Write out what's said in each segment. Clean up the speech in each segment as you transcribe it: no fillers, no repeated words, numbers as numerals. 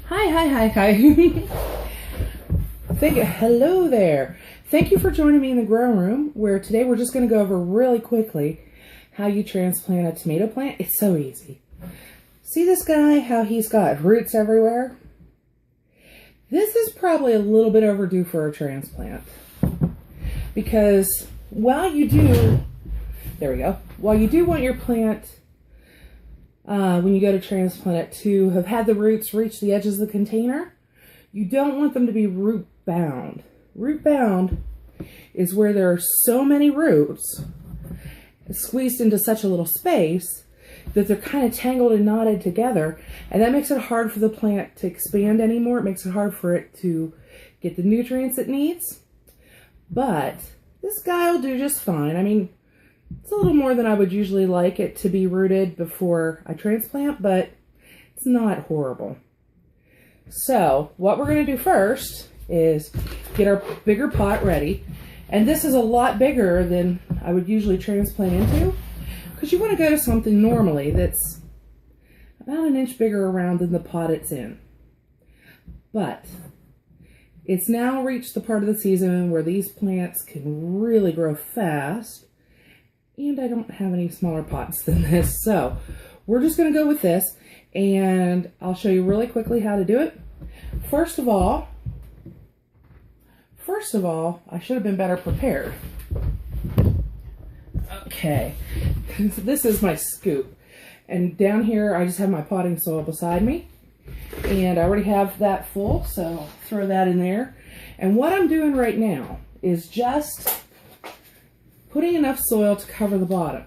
Hi. Hello there. Thank you for joining me in the grow room, where today we're just going to go over really quickly how you transplant a tomato plant. It's so easy. See this guy, how he's got roots everywhere? This is probably a little bit overdue for a transplant. Because while you do want your plant, when you go to transplant it, to have had the roots reach the edges of the container, you don't want them to be root bound. Root bound is where there are so many roots squeezed into such a little space that they're kind of tangled and knotted together, and that makes it hard for the plant to expand anymore. It makes it hard for it to get the nutrients it needs. But this guy will do just fine. I mean, it's a little more than I would usually like it to be rooted before I transplant, but it's not horrible. So what we're going to do first is get our bigger pot ready. And this is a lot bigger than I would usually transplant into, because you want to go to something normally that's about an inch bigger around than the pot it's in. But it's now reached the part of the season where these plants can really grow fast, and I don't have any smaller pots than this, so we're just going to go with this, and I'll show you really quickly how to do it. First of all, I should have been better prepared. Okay, this is my scoop, and down here I just have my potting soil beside me, and I already have that full, so I'll throw that in there. And what I'm doing right now is just putting enough soil to cover the bottom.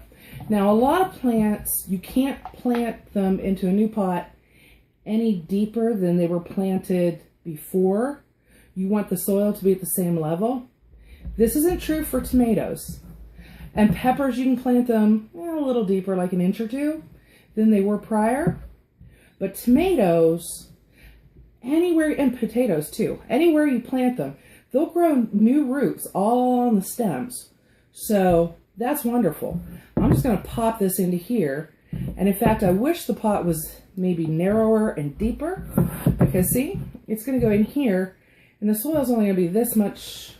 Now, a lot of plants, you can't plant them into a new pot any deeper than they were planted before. You want the soil to be at the same level. This isn't true for tomatoes. And peppers, you can plant them a little deeper, like an inch or two, than they were prior. But tomatoes, anywhere, and potatoes too, anywhere you plant them, they'll grow new roots all on the stems. So that's wonderful. I'm just going to pop this into here. And in fact, I wish the pot was maybe narrower and deeper, because see, it's going to go in here, and the soil is only going to be this much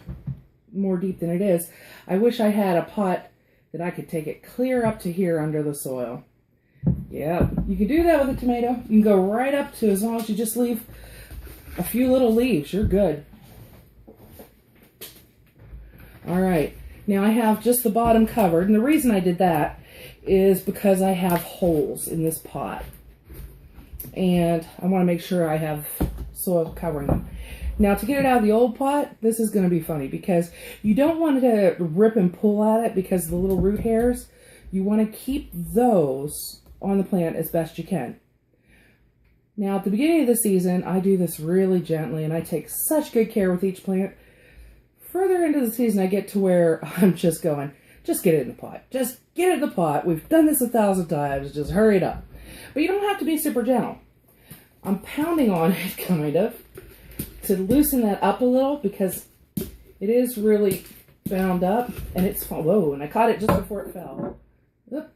more deep than it is. I wish I had a pot that I could take it clear up to here under the soil. Yeah, you can do that with a tomato. You can go right up to, as long as you just leave a few little leaves, you're good. All right, now I have just the bottom covered, and the reason I did that is because I have holes in this pot, and I want to make sure I have soil covering them. Now, to get it out of the old pot, this is going to be funny, because you don't want to rip and pull at it because of the little root hairs. You want to keep those on the plant as best you can. Now, at the beginning of the season, I do this really gently, and I take such good care with each plant. Further into the season, I get to where I'm just going, just get it in the pot. Just get it in the pot. We've done this 1,000 times. Just hurry it up. But you don't have to be super gentle. I'm pounding on it, kind of, to loosen that up a little, because it is really bound up, and it's, whoa, and I caught it just before it fell. Oop,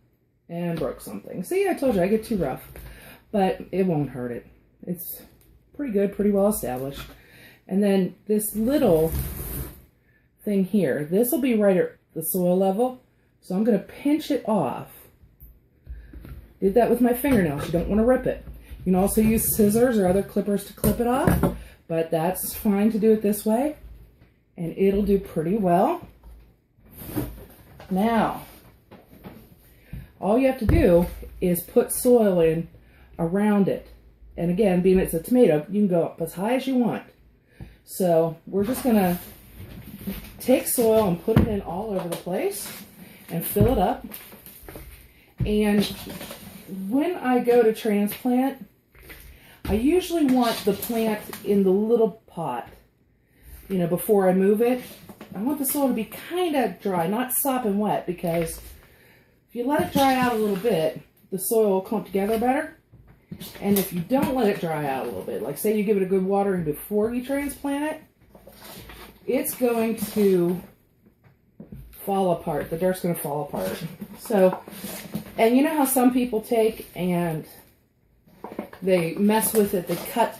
and broke something. See, I told you I get too rough, but it won't hurt it. It's pretty good, pretty well established. And then this little thing here, this will be right at the soil level, so I'm going to pinch it off. Did that with my fingernails. You don't want to rip it. You can also use scissors or other clippers to clip it off, but that's fine to do it this way, and it'll do pretty well. Now, all you have to do is put soil in around it. And again, being it's a tomato, you can go up as high as you want. So we're just going to take soil and put it in all over the place and fill it up. And when I go to transplant, I usually want the plant in the little pot, you know, before I move it. I want the soil to be kind of dry, not sopping wet, because if you let it dry out a little bit, the soil will clump together better. And if you don't let it dry out a little bit, like say you give it a good watering before you transplant it, it's going to fall apart. The dirt's going to fall apart. So, and you know how some people take and they mess with it. They cut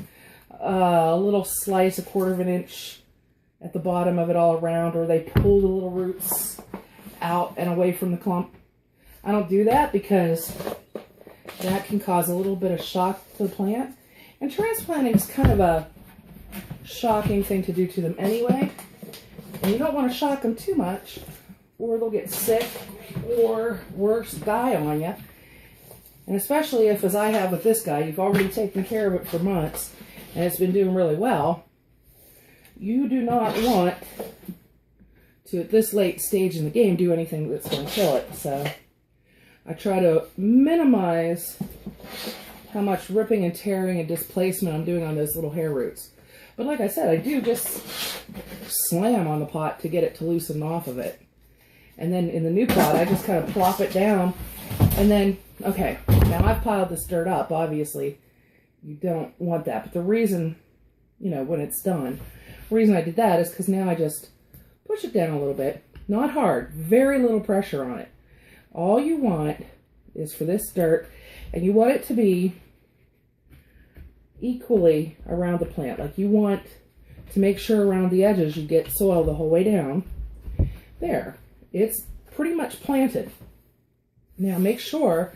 a little slice, 1/4 of an inch at the bottom of it all around, or they pull the little roots out and away from the clump. I don't do that because that can cause a little bit of shock to the plant. And transplanting is kind of a shocking thing to do to them anyway. And you don't want to shock them too much, or they'll get sick, or worse, die on you. And especially if, as I have with this guy, you've already taken care of it for months, and it's been doing really well. You do not want to, at this late stage in the game, do anything that's going to kill it. So I try to minimize how much ripping and tearing and displacement I'm doing on those little hair roots. But like I said, I do just slam on the pot to get it to loosen off of it. And then in the new pot, I just kind of plop it down. And then, okay, now I've piled this dirt up. Obviously, you don't want that. But the reason, you know, when it's done, the reason I did that is because now I just push it down a little bit. Not hard, very little pressure on it. All you want is for this dirt, and you want it to be equally around the plant. Like you want to make sure around the edges you get soil the whole way down. There, it's pretty much planted. Now make sure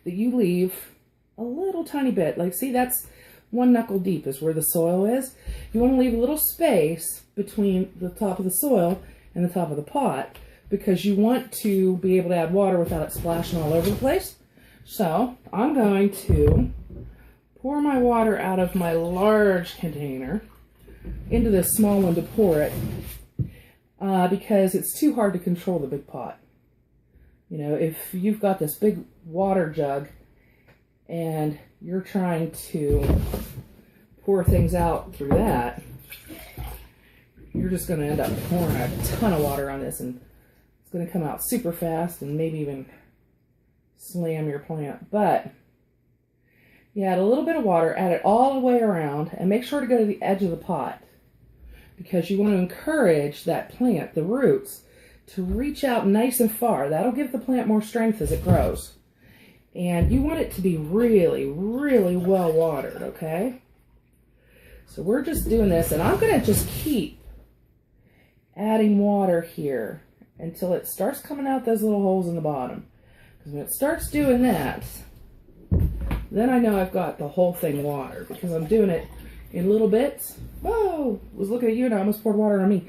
that you leave a little tiny bit. Like see, that's 1 knuckle deep is where the soil is. You want to leave a little space between the top of the soil and the top of the pot, because you want to be able to add water without it splashing all over the place. So I'm going to pour my water out of my large container into this small one to pour it, because it's too hard to control the big pot. You know, if you've got this big water jug and you're trying to pour things out through that, you're just going to end up pouring a ton of water on this, and it's going to come out super fast and maybe even slam your plant. But you add a little bit of water, add it all the way around, and make sure to go to the edge of the pot, because you want to encourage that plant, the roots, to reach out nice and far. That'll give the plant more strength as it grows. And you want it to be really, really well watered, okay? So we're just doing this, and I'm going to just keep adding water here until it starts coming out those little holes in the bottom. Because when it starts doing that, then I know I've got the whole thing watered, because I'm doing it in little bits. Whoa! I was looking at you and I almost poured water on me.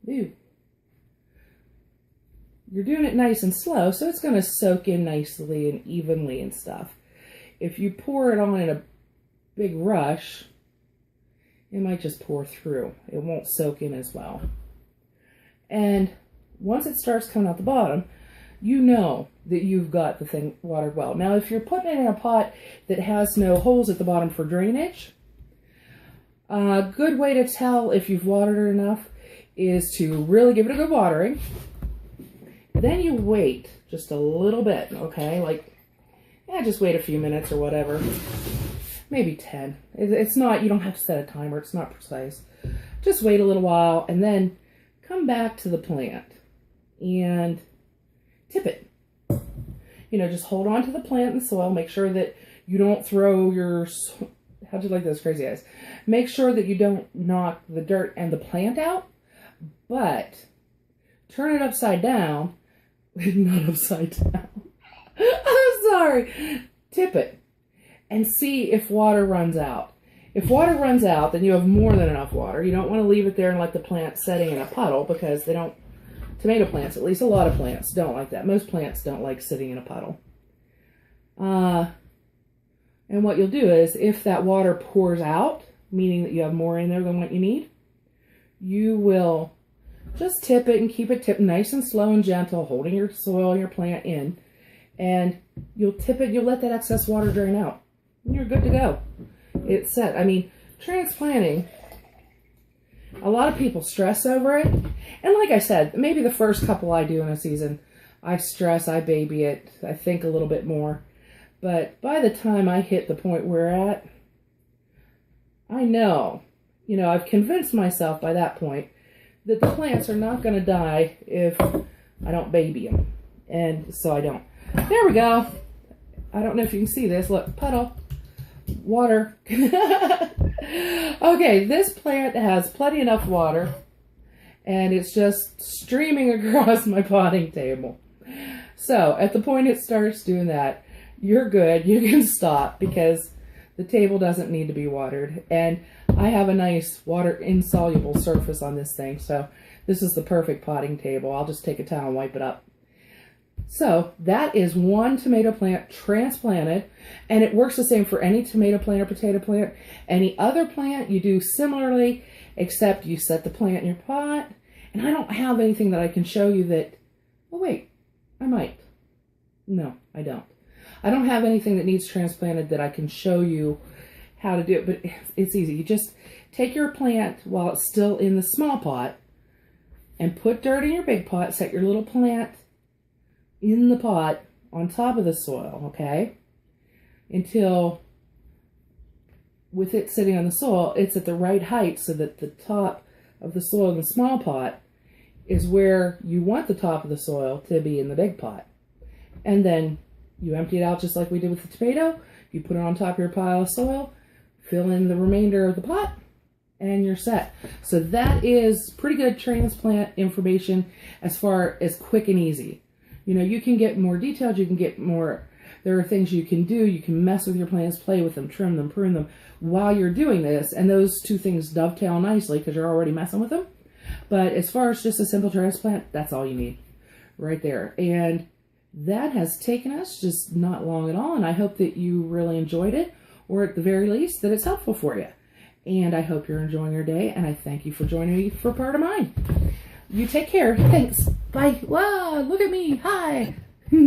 Ew. You're doing it nice and slow, so it's going to soak in nicely and evenly and stuff. If you pour it on in a big rush, it might just pour through. It won't soak in as well. And once it starts coming out the bottom, you know that you've got the thing watered well. Now, if you're putting it in a pot that has no holes at the bottom for drainage, a good way to tell if you've watered it enough is to really give it a good watering. Then you wait just a little bit, okay? Like, yeah, just wait a few minutes or whatever. Maybe 10. It's not, you don't have to set a timer. It's not precise. Just wait a little while and then come back to the plant and tip it. You know, just hold on to the plant and soil. Make sure that you don't throw your, how'd you like those crazy eyes? Make sure that you don't knock the dirt and the plant out, but turn it upside down. Not upside down. I'm sorry. Tip it and see if water runs out. If water runs out, then you have more than enough water. You don't want to leave it there and let the plant setting in a puddle, because they don't, tomato plants, at least a lot of plants, don't like that. Most plants don't like sitting in a puddle. And what you'll do is, if that water pours out, meaning that you have more in there than what you need, you will just tip it and keep it tipped nice and slow and gentle, holding your soil and your plant in. And you'll tip it, you'll let that excess water drain out. And you're good to go. It's set. I mean, transplanting, a lot of people stress over it. And like I said, maybe the first couple I do in a season, I stress, I baby it, I think a little bit more. But by the time I hit the point we're at, I know, you know, I've convinced myself by that point that the plants are not going to die if I don't baby them. And so I don't. There we go. I don't know if you can see this. Look, puddle, water. Okay, this plant has plenty enough water, and it's just streaming across my potting table. So at the point it starts doing that, you're good. You can stop because the table doesn't need to be watered. And I have a nice water insoluble surface on this thing, so this is the perfect potting table. I'll just take a towel and wipe it up. So that is one tomato plant transplanted, and it works the same for any tomato plant or potato plant. Any other plant you do similarly, except you set the plant in your pot. And I don't have anything that I can show you that, oh wait, I might. No, I don't. I don't have anything that needs transplanted that I can show you how to do it, but it's easy. You just take your plant while it's still in the small pot and put dirt in your big pot, set your little plant in the pot on top of the soil, okay? Until, with it sitting on the soil, it's at the right height so that the top of the soil in the small pot is where you want the top of the soil to be in the big pot. And then you empty it out just like we did with the tomato. You put it on top of your pile of soil, fill in the remainder of the pot, and you're set. So that is pretty good transplant information as far as quick and easy. You know, you can get more detailed, you can get more, there are things you can do, you can mess with your plants, play with them, trim them, prune them while you're doing this, and those two things dovetail nicely because you're already messing with them. But as far as just a simple transplant, that's all you need right there. And that has taken us just not long at all, and I hope that you really enjoyed it, or at the very least that it's helpful for you. And I hope you're enjoying your day, and I thank you for joining me for part of mine. You take care. Thanks. Bye. Wow, look at me. Hi.